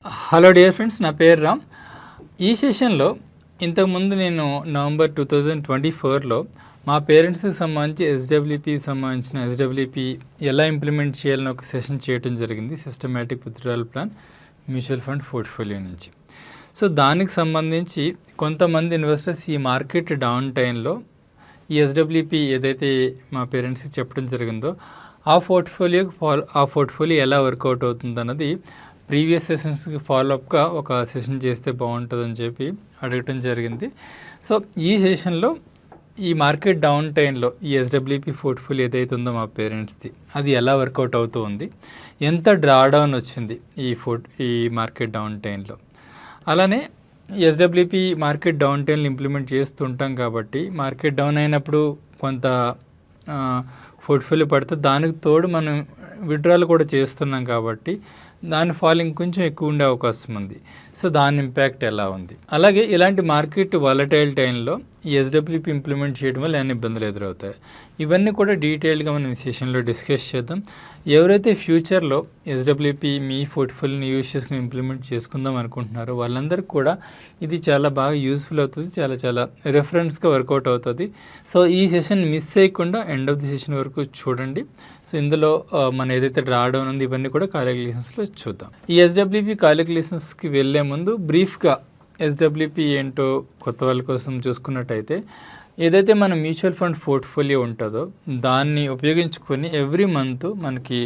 Hello dear friends, నా పేరు రామ్. ఈ సెషన్లో ఇంతకుముందు నేను నవంబర్ 2024లో మా పేరెంట్స్కి సంబంధించి ఎస్డబ్ల్యూపీ ఎలా ఇంప్లిమెంట్ చేయాలని ఒక సెషన్ చేయడం జరిగింది. Systematic withdrawal plan mutual fund portfolio నుంచి. సో దానికి సంబంధించి కొంతమంది ఇన్వెస్టర్స్ ఈ మార్కెట్ డౌన్ టైంలో ఈ ఎస్డబ్ల్యూపీ ఏదైతే మా పేరెంట్స్కి చెప్పడం జరిగిందో ఆ పోర్ట్ఫోలియో ఎలా వర్కౌట్ అవుతుంది అన్నది ప్రీవియస్ సెషన్స్కి ఫాలోఅప్గా ఒక సెషన్ చేస్తే బాగుంటుందని చెప్పి అడగటం జరిగింది. సో ఈ సెషన్లో ఈ మార్కెట్ డౌన్ టైంలో ఈ ఎస్డబ్ల్యూపీ పోర్ట్ఫోలియో ఏదైతే ఉందో మా పేరెంట్స్ది అది ఎలా వర్కౌట్ అవుతూ ఉంది, ఎంత డ్రాడౌన్ వచ్చింది ఈ మార్కెట్ డౌన్ టైంలో. అలానే ఎస్డబ్ల్యూపీ మార్కెట్ డౌన్ టైంలో ఇంప్లిమెంట్ చేస్తుంటాం కాబట్టి మార్కెట్ డౌన్ అయినప్పుడు కొంత పోర్ట్ఫోలియో పడితే దానికి తోడు మనం విత్డ్రాల్ కూడా చేస్తున్నాం కాబట్టి దాని ఫాలింగ్ కొంచెం ఎక్కువ ఉండే అవకాశం ఉంది. సో దాని ఇంపాక్ట్ ఎలా ఉంది, అలాగే ఇలాంటి మార్కెట్ వాలటైల్ టైంలో ఈ ఎస్డబ్ల్యూపీ ఇంప్లిమెంట్ చేయడం వల్ల ఏమైనా ఇబ్బందులు ఎదురవుతాయి, ఇవన్నీ కూడా డీటెయిల్గా మనం ఈ సెషన్లో డిస్కస్ చేద్దాం. ఎవరైతే ఫ్యూచర్లో ఎస్డబ్ల్యూపీ మీ పోర్ట్ఫోలియోని యూజ్ చేసుకుని ఇంప్లిమెంట్ చేసుకుందాం అనుకుంటున్నారో వాళ్ళందరికీ కూడా ఇది చాలా బాగా యూస్ఫుల్ అవుతుంది, చాలా రెఫరెన్స్గా వర్కౌట్ అవుతుంది. సో ఈ సెషన్ మిస్ చేయకుండా ఎండ్ ఆఫ్ ది సెషన్ వరకు చూడండి. సో ఇందులో మన ఏదైతే డ్రాడౌన్ ఉంది ఇవన్నీ కూడా క్యాలిక్యులేషన్స్లో చూద్దాం. ఈ ఎస్డబ్ల్యూపీ క్యాలిక్యులేషన్స్కి వెళ్ళే ముందు బ్రీఫ్గా ఎస్డబ్ల్యూపీ ఏంటో కొత్త వాళ్ళ కోసం చూసుకున్నట్టయితే, ఏదైతే మన మ్యూచువల్ ఫండ్ పోర్ట్ఫోలియో ఉంటుందో దాన్ని ఉపయోగించుకొని ఎవ్రీ మంత్ మనకి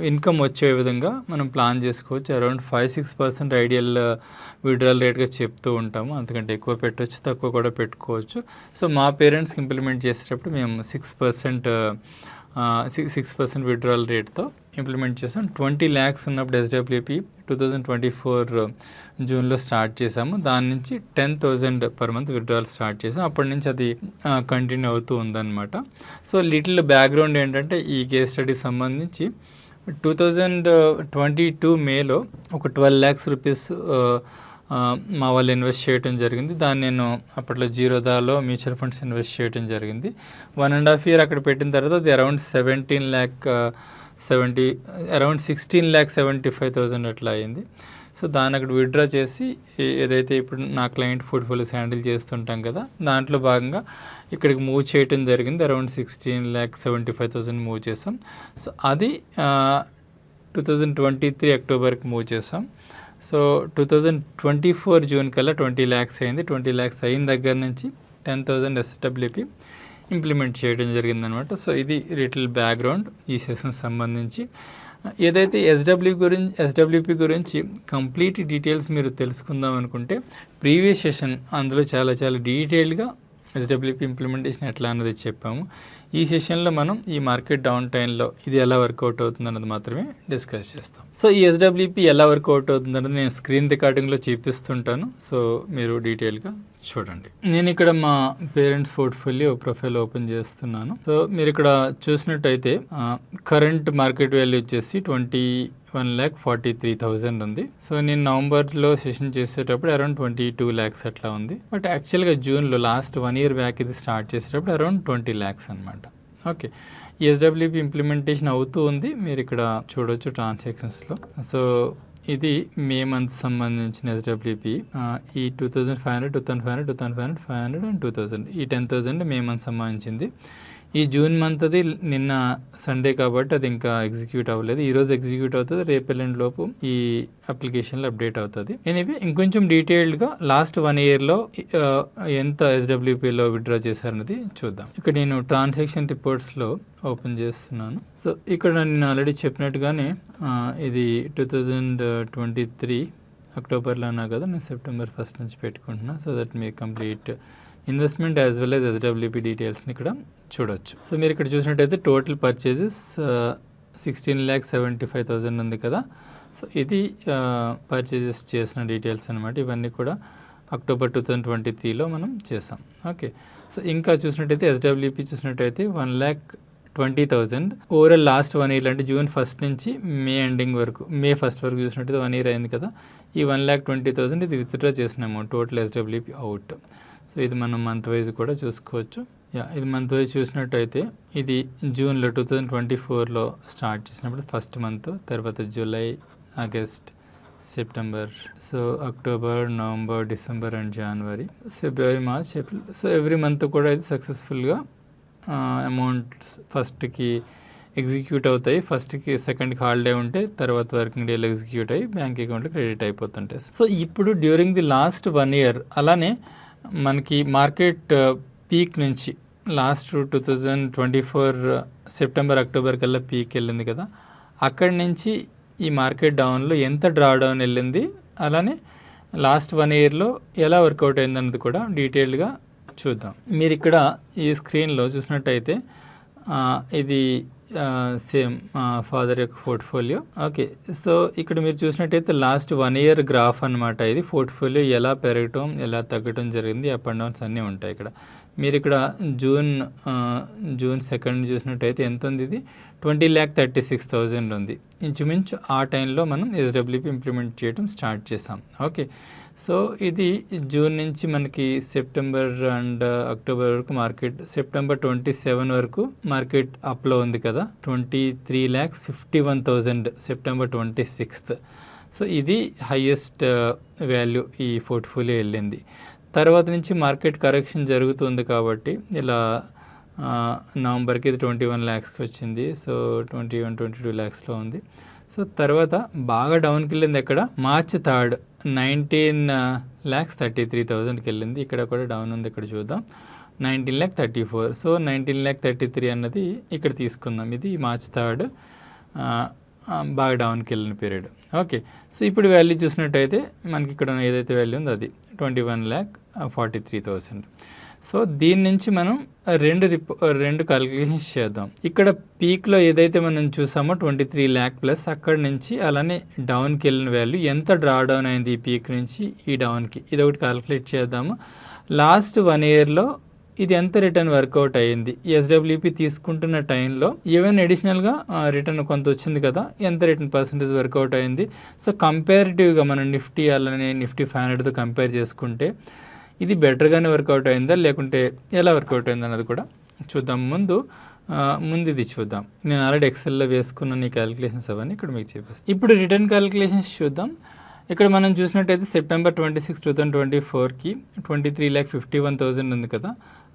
ఇన్కమ్ వచ్చే విధంగా మనం ప్లాన్ చేసుకోవచ్చు. అరౌండ్ 5-6% ఐడియల్ విత్డ్రాల్ రేట్గా చెప్తూ ఉంటాము, అంతకంటే ఎక్కువ పెట్టవచ్చు, తక్కువ కూడా పెట్టుకోవచ్చు. సో మా పేరెంట్స్కి ఇంప్లిమెంట్ చేసేటప్పుడు మేము 6% విత్డ్రాల్ రేట్తో ఇంప్లిమెంట్ చేసాం. 20 lakhs ఉన్నప్పుడు ఎస్డబ్ల్యూపీ 2024 జూన్లో స్టార్ట్ చేసాము. దాని నుంచి 10,000 per month విత్డ్రాల్ స్టార్ట్ చేసాం. అప్పటి నుంచి అది కంటిన్యూ అవుతూ ఉందన్నమాట. సో లిటిల్ బ్యాక్గ్రౌండ్ ఏంటంటే ఈ కేస్ స్టడీ సంబంధించి 2022 మేలో ఒక 12 lakhs రూపీస్ మా వాళ్ళు ఇన్వెస్ట్ చేయడం జరిగింది. దాన్ని నేను అప్పట్లో జీరోదాలో మ్యూచువల్ ఫండ్స్ ఇన్వెస్ట్ చేయడం జరిగింది. 1.5 year అక్కడ పెట్టిన తర్వాత అది అరౌండ్ 16,75,000 అట్లా అయింది. సో దాన్ని అక్కడ విత్డ్రా చేసి ఏదైతే ఇప్పుడు నా క్లయింట్ పోర్ట్ఫోలియోస్ హ్యాండిల్ చేస్తుంటాం కదా దాంట్లో భాగంగా ఇక్కడికి మూవ్ చేయడం జరిగింది. అరౌండ్ 16,75,000 మూవ్ చేసాం. సో అది 2023 అక్టోబర్కి మూవ్ చేసాం. సో 2024 జూన్ కల్లా 20 lakhs అయింది. 20 lakhs అయిన దగ్గర నుంచి 10,000 ఎస్డబ్ల్యూపీ ఇంప్లిమెంట్ చేయడం జరిగిందనమాట. సో ఇది లిటిల్ బ్యాక్గ్రౌండ్ ఈ సెషన్ సంబంధించి. ఏదైతే ఎస్డబ్ల్యూపీ గురించి కంప్లీట్ డీటెయిల్స్ మీరు తెలుసుకుందాం అనుకుంటే ప్రీవియస్ సెషన్ అందులో చాలా డీటెయిల్గా ఎస్డబ్ల్యూపీ ఇంప్లిమెంటేషన్ ఎట్లా అన్నది చెప్పాము. ఈ సెషన్లో మనం ఈ మార్కెట్ డౌన్ టైంలో ఇది ఎలా వర్కౌట్ అవుతుంది అన్నది మాత్రమే డిస్కస్ చేస్తాం. సో ఈ ఎస్డబ్ల్యూపీ ఎలా వర్కౌట్ అవుతుంది అన్నది నేను స్క్రీన్ రికార్డింగ్లో చూపిస్తుంటాను. సో మీరు డీటెయిల్గా చూడండి. నేను ఇక్కడ మా పేరెంట్స్ పోర్ట్ఫోలియో ప్రొఫైల్ ఓపెన్ చేస్తున్నాను. సో మీరు ఇక్కడ చూసినట్టయితే కరెంట్ మార్కెట్ వాల్యూ వచ్చేసి 21,43,000 ఉంది. సో నేను నవంబర్లో సెషన్ చేసేటప్పుడు అరౌండ్ 22 lakhs అట్లా ఉంది. బట్ యాక్చువల్గా జూన్లో లాస్ట్ 1 year బ్యాక్ ఇది స్టార్ట్ చేసేటప్పుడు అరౌండ్ 20 lakhs అనమాట. ఓకే, ఎస్డబ్ల్యూపీ ఇంప్లిమెంటేషన్ అవుతూ ఉంది, మీరు ఇక్కడ చూడవచ్చు ట్రాన్సాక్షన్స్లో. సో ఇది మే మంత్ సంబంధించిన ఎస్డబ్ల్యూపీ. ఈ 2,500, 2,500, 2,500, 500 అండ్ 2,000 ఈ 10,000 మే మంత్ సంబంధించింది. ఈ జూన్ మంత్ అది నిన్న సండే కాబట్టి అది ఇంకా ఎగ్జిక్యూట్ అవ్వలేదు. ఈరోజు ఎగ్జిక్యూట్ అవుతుంది, రేపు ఎల్లుండిలోపు ఈ అప్లికేషన్లో అప్డేట్ అవుతుంది. ఎనీవే ఇంకొంచెం డీటెయిల్డ్గా లాస్ట్ 1 yearలో ఎంత ఎస్డబ్ల్యూపీలో విత్డ్రా చేశారన్నది చూద్దాం. ఇక్కడ నేను ట్రాన్సాక్షన్ రిపోర్ట్స్లో ఓపెన్ చేస్తున్నాను. సో ఇక్కడ నేను ఆల్రెడీ చెప్పినట్టుగానే ఇది 2023 అక్టోబర్లో అన్నా కదా, నేను సెప్టెంబర్ 1 నుంచి పెట్టుకుంటున్నా. సో దట్ మీ complete investment as well as SWP డీటెయిల్స్ని ఇక్కడ చూడొచ్చు. సో మీరు ఇక్కడ చూసినట్టయితే టోటల్ పర్చేజెస్ 16,75,000 ఉంది కదా. సో ఇది పర్చేజెస్ చేసిన డీటెయిల్స్ అనమాట. ఇవన్నీ కూడా అక్టోబర్ 2023లో మనం చేసాం. ఓకే, సో ఇంకా చూసినట్టయితే ఎస్డబ్ల్యూపీ చూసినట్టయితే 1,20,000 ఓవరాల్ లాస్ట్ 1 year అంటే జూన్ 1 నుంచి మే ఎండింగ్ వరకు, మే 1 వరకు చూసినట్టయితే 1 year అయింది కదా. ఈ 1,20,000 ఇది విత్డ్రా చేసినాము టోటల్ ఎస్డబ్ల్యూపీ అవుట్. సో ఇది మనం మంత్ వైజ్ కూడా చూసుకోవచ్చు. ఇది మంత్ వైజ్ చూసినట్టయితే ఇది జూన్లో 2024లో స్టార్ట్ చేసినప్పుడు ఫస్ట్ మంత్, తర్వాత July, August, September, so October, November, December and January, February, March, April. So every month కూడా ఇది సక్సెస్ఫుల్గా అమౌంట్స్ ఫస్ట్కి ఎగ్జిక్యూట్ అవుతాయి. ఫస్ట్కి సెకండ్కి హాలిడే ఉంటే తర్వాత వర్కింగ్ డేలో ఎగ్జిక్యూట్ అయ్యి బ్యాంక్ అకౌంట్లో క్రెడిట్ అయిపోతుంటాయి. సో ఇప్పుడు డ్యూరింగ్ ది లాస్ట్ 1 year అలానే మనకి మార్కెట్ పీక్ నుంచి లాస్ట్ 2024 సెప్టెంబర్, అక్టోబర్ కల్లా పీక్ వెళ్ళింది కదా, అక్కడి నుంచి ఈ మార్కెట్ డౌన్లో ఎంత డ్రా డౌన్ వెళ్ళింది, అలానే లాస్ట్ 1 yearలో ఎలా వర్కౌట్ అయిందన్నది కూడా డీటెయిల్డ్గా చూద్దాం. మీరు ఇక్కడ ఈ స్క్రీన్లో చూసినట్టయితే ఇది సేమ్ ఫాదర్ యొక్క పోర్ట్ఫోలియో. ఓకే, సో ఇక్కడ మీరు చూసినట్టయితే లాస్ట్ 1 year గ్రాఫ్ అనమాట. ఇది పోర్ట్ఫోలియో ఎలా పెరగటం ఎలా తగ్గటం జరిగింది, అప్ అండ్ డౌన్స్ అన్నీ ఉంటాయి ఇక్కడ. మీరు ఇక్కడ జూన్ 2 చూసినట్టయితే ఎంత ఉంది, ఇది 20,36,000 ఉంది. ఇంచుమించు ఆ టైంలో మనం ఎస్డబ్ల్యూపీ ఇంప్లిమెంట్ చేయడం స్టార్ట్ చేసాం. ఓకే, సో ఇది జూన్ నుంచి మనకి సెప్టెంబర్ అండ్ అక్టోబర్ వరకు మార్కెట్, సెప్టెంబర్ 27 వరకు మార్కెట్ అప్లో ఉంది కదా, 23,51,000 సెప్టెంబర్ 26th. సో ఇది హైయెస్ట్ వాల్యూ ఈ పోర్ట్ఫోలియో వెళ్ళింది. తర్వాత నుంచి మార్కెట్ కరెక్షన్ జరుగుతుంది కాబట్టి ఇలా నవంబర్కి ఇది 21 lakhsకి వచ్చింది. సో 22 lakhsలో ఉంది. సో తర్వాత బాగా డౌన్కి వెళ్ళింది ఎక్కడ, మార్చ్ 3 19,33,000కి వెళ్ళింది. ఇక్కడ కూడా డౌన్ ఉంది, ఇక్కడ చూద్దాం 19,34,000. సో 19,33,000 అన్నది ఇక్కడ తీసుకుందాం. ఇది మార్చ్ 3 బాగా డౌన్కి వెళ్ళిన పీరియడ్. ఓకే, సో ఇప్పుడు వాల్యూ చూసినట్టయితే మనకి ఇక్కడ ఏదైతే వాల్యూ ఉందో అది 21,43,000. సో దీని నుంచి మనం రెండు క్యాలిక్యులేషన్స్ చేద్దాం. ఇక్కడ పీక్లో ఏదైతే మనం చూసామో 23 lakh ప్లస్, అక్కడ నుంచి అలానే డౌన్కి వెళ్ళిన వాల్యూ ఎంత డ్రా డౌన్ అయింది ఈ పీక్ నుంచి ఈ డౌన్కి, ఇది ఒకటి క్యాలిక్యులేట్ చేద్దాము. లాస్ట్ 1 yearలో ఇది ఎంత రిటర్న్ వర్కౌట్ అయ్యింది, ఎస్డబ్ల్యూపీ తీసుకుంటున్న టైంలో ఈవెన్ అడిషనల్గా రిటర్న్ కొంత వచ్చింది కదా, ఎంత రిటర్న్ పర్సంటేజ్ వర్కౌట్ అయింది. సో కంపారిటివ్గా మనం నిఫ్టీ అలానే నిఫ్టీ 500తో కంపేర్ చేసుకుంటే ఇది బెటర్గానే వర్కౌట్ అయిందా లేకుంటే ఎలా వర్కౌట్ అయింది అన్నది కూడా చూద్దాం. ముందు ఇది చూద్దాం. నేను ఆల్రెడీ ఎక్సెల్లో వేసుకున్న ఈ క్యాలిక్యులేషన్స్ అవన్నీ ఇక్కడ మీకు చూపిస్తాను. ఇప్పుడు రిటర్న్ క్యాలిక్యులేషన్స్ చూద్దాం. ఇక్కడ మనం చూసినట్టయితే సెప్టెంబర్ 26, 2024కి 23,51,000 ఉంది కదా,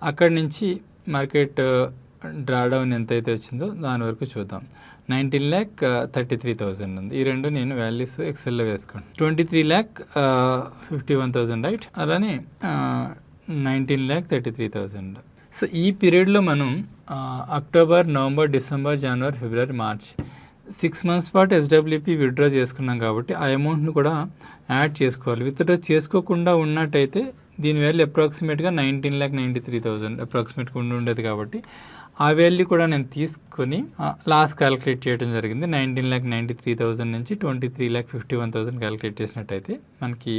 అక్కడి నుంచి మార్కెట్ డ్రాడౌన్ ఎంతైతే వచ్చిందో దాని వరకు చూద్దాం. 19,33,000 ఉంది. ఈ రెండు నేను వాల్యూస్ ఎక్సెల్లో వేసుకోండి. 23,51,000 రైట్, అలానే 19,33,000. సో ఈ పీరియడ్లో మనం అక్టోబర్, నవంబర్, డిసెంబర్, జనవరి, ఫిబ్రవరి, మార్చ్ 6 months పాటు ఎస్డబ్ల్యూపీ విత్డ్రా చేసుకున్నాం కాబట్టి ఆ అమౌంట్ను కూడా యాడ్ చేసుకోవాలి. విత్డ్రా చేసుకోకుండా ఉన్నట్టయితే దీని వాల్యూ అప్రాక్సిమేట్గా 19,93,000 అప్రాక్సిమేట్గా ఉండేది కాబట్టి ఆ వాల్యూ కూడా నేను తీసుకొని లాస్ క్యాలిక్యులేట్ చేయడం జరిగింది. 19,93,000 నుంచి 23,51,000 క్యాలిక్యులేట్ చేసినట్టయితే మనకి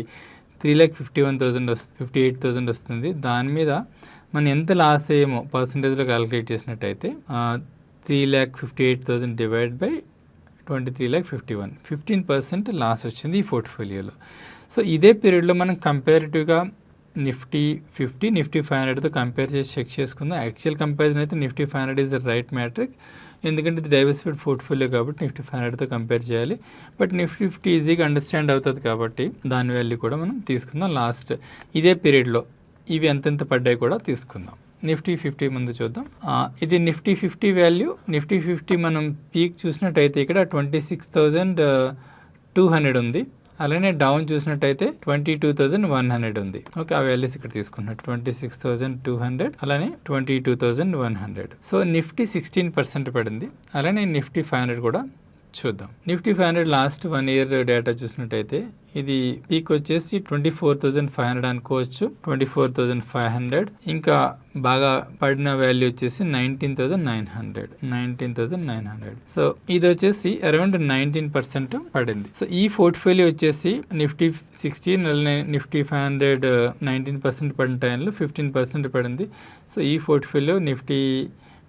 3,51,000 58,000 వస్తుంది. దాని మీద మనం ఎంత లాస్ అయ్యేమో పర్సంటేజ్లో క్యాలిక్యులేట్ చేసినట్టయితే 3,58,000 డివైడ్ బై 23,51, 15% లాస్ వచ్చింది ఈ పోర్ట్ఫోలియోలో. సో ఇదే పీరియడ్లో మనం కంపారిటివ్గా నిఫ్టీ 50, నిఫ్టీ 500తో కంపేర్ చేసి చెక్ చేసుకుందాం. యాక్చువల్ కంపారిజన్ అయితే Nifty 500 is the right metric, ఎందుకంటే ఇది డైవర్సిఫైడ్ పోర్ట్ఫోలియో కాబట్టి నిఫ్టీ 500తో కంపేర్ చేయాలి. బట్ నిఫ్టీ 50 ఈజీగా అండర్స్టాండ్ అవుతుంది కాబట్టి దాని వాల్యూ కూడా మనం తీసుకుందాం. లాస్ట్ ఇదే పీరియడ్లో ఇవి ఎంతెంత పడ్డాయి కూడా తీసుకుందాం. నిఫ్టీ 50 ముందు చూద్దాం. ఇది నిఫ్టీ 50 వాల్యూ. నిఫ్టీ 50 మనం పీక్ చూసినట్టయితే ఇక్కడ 26,200 ఉంది. అలానే డౌన్ చూసినట్టయితే 22,100 ఉంది. ఓకే, ఆ వాల్యూస్ ఇక్కడ తీసుకున్నట్టు 26,200 అలానే 22,100. సో నిఫ్టీ 16% పడింది. అలానే నిఫ్టీ 500 కూడా చూద్దాం. నిఫ్టీ 500 లాస్ట్ 1 year డేటా చూసినట్టయితే ఇది పీక్ వచ్చేసి 24,500 అనుకోవచ్చు, 24,500. ఇంకా బాగా పడిన వాల్యూ వచ్చేసి 19,900. సో ఇది వచ్చేసి అరౌండ్ 19% పడింది. సో ఈ పోర్ట్ఫోలియో వచ్చేసి నిఫ్టీ 16 అలానే నిఫ్టీ 500 19% పడిన టైంలో 15% పడింది. సో ఈ పోర్ట్ఫోలియో నిఫ్టీ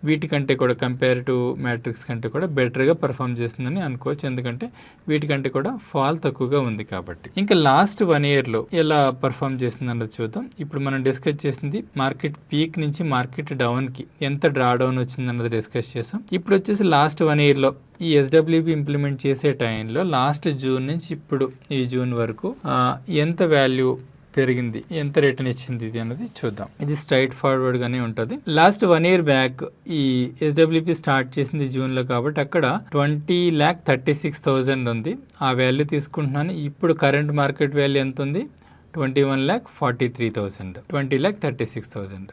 వీటికంటే కూడా కంపేర్ టు మ్యాట్రిక్స్ కంటే కూడా బెటర్గా పర్ఫామ్ చేస్తుందని అనుకోవచ్చు, ఎందుకంటే వీటికంటే కూడా ఫాల్ తక్కువగా ఉంది కాబట్టి. ఇంకా లాస్ట్ 1 ఇయర్లో ఎలా పర్ఫామ్ చేస్తుంది అన్నది చూద్దాం. ఇప్పుడు మనం డిస్కస్ చేసింది మార్కెట్ పీక్ నుంచి మార్కెట్ డౌన్కి ఎంత డ్రా డౌన్ వచ్చింది అన్నది డిస్కస్ చేసాం. ఇప్పుడు వచ్చేసి లాస్ట్ 1 ఇయర్లో ఈ SWP ఇంప్లిమెంట్ చేసే టైంలో లాస్ట్ జూన్ నుంచి ఇప్పుడు ఈ జూన్ వరకు ఎంత వాల్యూ పెరిగింది, ఎంత రిటర్న్ ఇచ్చింది ఇది అన్నది చూద్దాం. ఇది స్ట్రైట్ ఫార్వర్డ్గానే ఉంటుంది. లాస్ట్ 1 ఇయర్ బ్యాక్ ఈ SWP స్టార్ట్ చేసింది జూన్లో కాబట్టి అక్కడ 20,36,000 ఉంది. ఆ వాల్యూ తీసుకుంటున్నాను. ఇప్పుడు కరెంట్ మార్కెట్ వాల్యూ ఎంత ఉంది? 21,43,000. 20,36,000.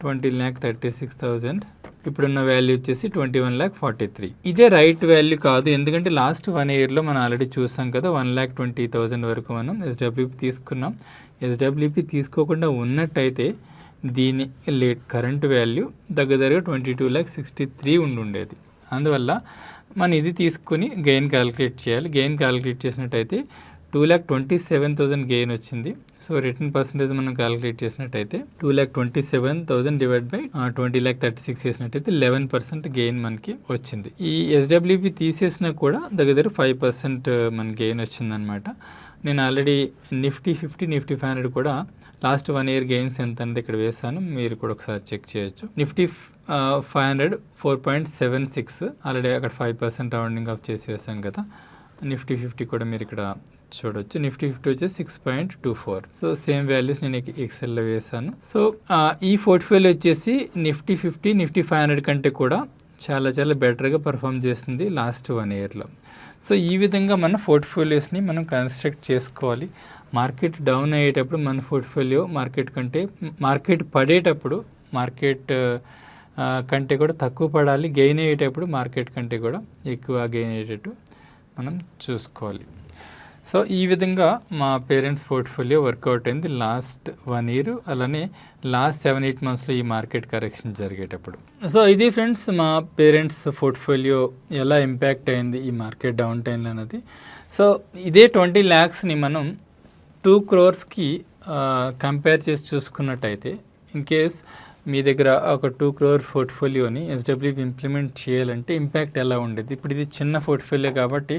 20,36,000 ఇప్పుడున్న వాల్యూ వచ్చేసి 21,43,000. ఇదే రైట్ వాల్యూ కాదు, ఎందుకంటే లాస్ట్ 1 ఇయర్లో మనం ఆల్రెడీ చూసాం కదా, 1,20,000 వరకు మనం SWP తీసుకున్నాం. SWP తీసుకోకుండా ఉన్నట్టయితే దీని కరెంట్ వాల్యూ దగ్గరగా 22,63,000 ఉండేది. అందువల్ల మనం ఇది తీసుకుని గెయిన్ క్యాలిక్యులేట్ చేయాలి. గెయిన్ క్యాలిక్యులేట్ చేసినట్టయితే 2,27,000 గెయిన్ వచ్చింది. సో రిటర్న్ పర్సంటేజ్ మనం క్యాలిక్యులేట్ చేసినట్టయితే 2,27,000 డివైడ్ బై 20,36 చేసినట్టయితే 11% గెయిన్ మనకి వచ్చింది. ఈ SWP తీసేసినా కూడా దగ్గర 5% మన గెయిన్ వచ్చిందనమాట. నేను ఆల్రెడీ నిఫ్టీ 50, నిఫ్టీ 500 కూడా లాస్ట్ 1 ఇయర్ గెయిన్స్ ఎంత అనేది ఇక్కడ వేసాను, మీరు కూడా ఒకసారి చెక్ చేయొచ్చు. నిఫ్టీ 500 4.76, ఆల్రెడీ అక్కడ 5% రౌండింగ్ ఆఫ్ చేసి వేసాం కదా. నిఫ్టీ 50 కూడా మీరు ఇక్కడ చూడొచ్చు. నిఫ్టీ 50 వచ్చేసి 6.24. సో సేమ్ వాల్యూస్ నేను ఎక్సెల్లో వేసాను. సో ఈ పోర్ట్ఫోలియో వచ్చేసి నిఫ్టీ 50, నిఫ్టీ 500 కంటే కూడా చాలా చాలా బెటర్గా పర్ఫామ్ చేస్తుంది లాస్ట్ 1 ఇయర్లో. సో ఈ విధంగా మన పోర్ట్ఫోలియోస్ని మనం కన్స్ట్రక్ట్ చేసుకోవాలి. మార్కెట్ డౌన్ అయ్యేటప్పుడు మన పోర్ట్ఫోలియో మార్కెట్ కంటే, మార్కెట్ పడేటప్పుడు మార్కెట్ కంటే కూడా తక్కువ పడాలి. గెయిన్ అయ్యేటప్పుడు మార్కెట్ కంటే కూడా ఎక్కువ గెయిన్ అయ్యేటట్టు మనం చూసుకోవాలి. సో ఈ విధంగా మా పేరెంట్స్ పోర్ట్ఫోలియో వర్కౌట్ అయింది లాస్ట్ 1 ఇయర్, అలానే లాస్ట్ 7-8 మంత్స్లో ఈ మార్కెట్ కరెక్షన్ జరిగేటప్పుడు. సో ఇది ఫ్రెండ్స్ మా పేరెంట్స్ పోర్ట్ఫోలియో ఎలా ఇంపాక్ట్ అయింది ఈ మార్కెట్ డౌన్ టైంలో అన్నది. సో ఇదే 20 lakhsని మనం 2 crores కంపేర్ చేసి చూసుకున్నట్టయితే, ఇన్ కేస్ మీ దగ్గర ఒక 2 crore పోర్ట్ఫోలియోని SWP ఇంప్లిమెంట్ చేయాలంటే ఇంపాక్ట్ ఎలా ఉండేది? ఇప్పుడు ఇది చిన్న పోర్ట్ఫోలియో కాబట్టి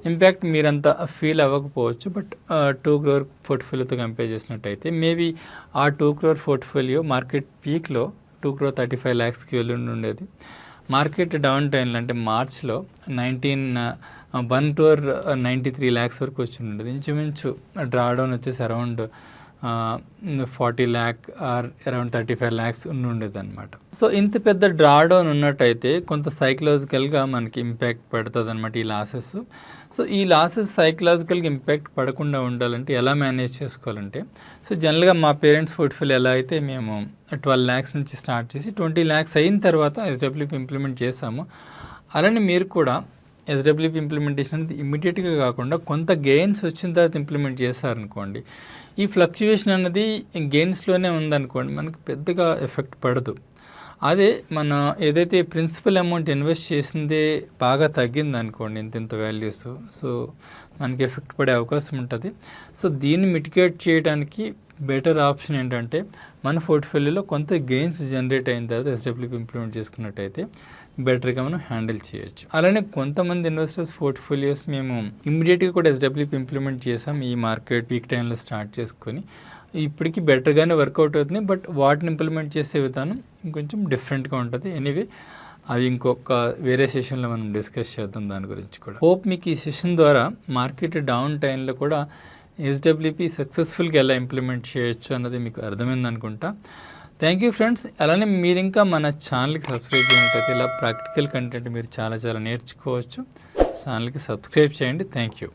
ఇంపాక్ట్ మీరంతా ఫీల్ అవ్వకపోవచ్చు. బట్ 2 crore పోర్ట్ఫోలియోతో కంపేర్ చేసినట్టయితే మేబీ ఆ 2 crore పోర్ట్ఫోలియో మార్కెట్ పీక్లో 2,35 lakhsకి వెళ్ళి ఉండేది. మార్కెట్ డౌన్ టైంలో అంటే మార్చ్లో 1,93 lakhs వరకు వచ్చి ఉండేది. ఇంచుమించు డ్రా డౌన్ వచ్చేసి around 40 lakh or around 35 lakhs ఉండేది అనమాట. సో ఇంత పెద్ద డ్రా డౌన్ ఉన్నట్టయితే కొంత సైకలాజికల్గా మనకి ఇంపాక్ట్ పడుతుంది అనమాట ఈ లాసెస్. సో ఈ లాసెస్ సైకలాజికల్గా ఇంపాక్ట్ పడకుండా ఉండాలంటే ఎలా మేనేజ్ చేసుకోవాలంటే, సో జనరల్గా మా పేరెంట్స్ పోర్ట్ఫోలియో ఎలా అయితే మేము 12 lakhs నుంచి స్టార్ట్ చేసి 20 lakhs అయిన తర్వాత SWP ఇంప్లిమెంట్ చేసాము, అలానే మీరు కూడా SWP ఇంప్లిమెంటేషన్ అనేది ఇమ్మీడియట్గా కాకుండా కొంత గెయిన్స్ వచ్చిన తర్వాత ఇంప్లిమెంట్ చేశారనుకోండి, ఈ ఫ్లక్చుయేషన్ అనేది గెయిన్స్లోనే ఉందనుకోండి, మనకు పెద్దగా ఎఫెక్ట్ పడదు. అదే మన ఏదైతే ప్రిన్సిపల్ అమౌంట్ ఇన్వెస్ట్ చేసిందే బాగా తగ్గింది అనుకోండి, ఇంత వాల్యూస్, సో మనకి ఎఫెక్ట్ పడే అవకాశం ఉంటుంది. సో దీన్ని మిటిగేట్ చేయడానికి బెటర్ ఆప్షన్ ఏంటంటే, మన పోర్ట్ఫోలియోలో కొంత గెయిన్స్ జనరేట్ అయిన తర్వాత SWP ఇంప్లిమెంట్ చేసుకున్నట్టయితే బెటర్గా మనం హ్యాండిల్ చేయొచ్చు. అలానే కొంతమంది ఇన్వెస్టర్స్ పోర్ట్ఫోలియోస్ మేము ఇమ్మీడియట్గా కూడా SWP ఇంప్లిమెంట్ చేసాం ఈ మార్కెట్ పీక్ టైంలో స్టార్ట్ చేసుకొని, ఇప్పటికీ బెటర్గానే వర్కౌట్ అవుతుంది. బట్ వాటిని ఇంప్లిమెంట్ చేసే విధానం ఇంకొంచెం డిఫరెంట్గా ఉంటుంది. ఎనీవే అవి ఇంకొక వేరే సెషన్లో మనం డిస్కస్ చేద్దాం దాని గురించి కూడా. హోప్ మీకు ఈ సెషన్ ద్వారా మార్కెట్ డౌన్ టైంలో కూడా SWP సక్సెస్ఫుల్గా ఎలా ఇంప్లిమెంట్ చేయొచ్చు అన్నది మీకు అర్థమైంది అనుకుంటా. Thank you friends. అలానే మీరు ఇంకా మన ఛానల్కి సబ్స్క్రైబ్ చేయనట్లయితే ఇలా ప్రాక్టికల్ కంటెంట్ మీరు చాలా చాలా నేర్చుకోవచ్చు. ఛానల్కి సబ్స్క్రైబ్ చేయండి. Thank you.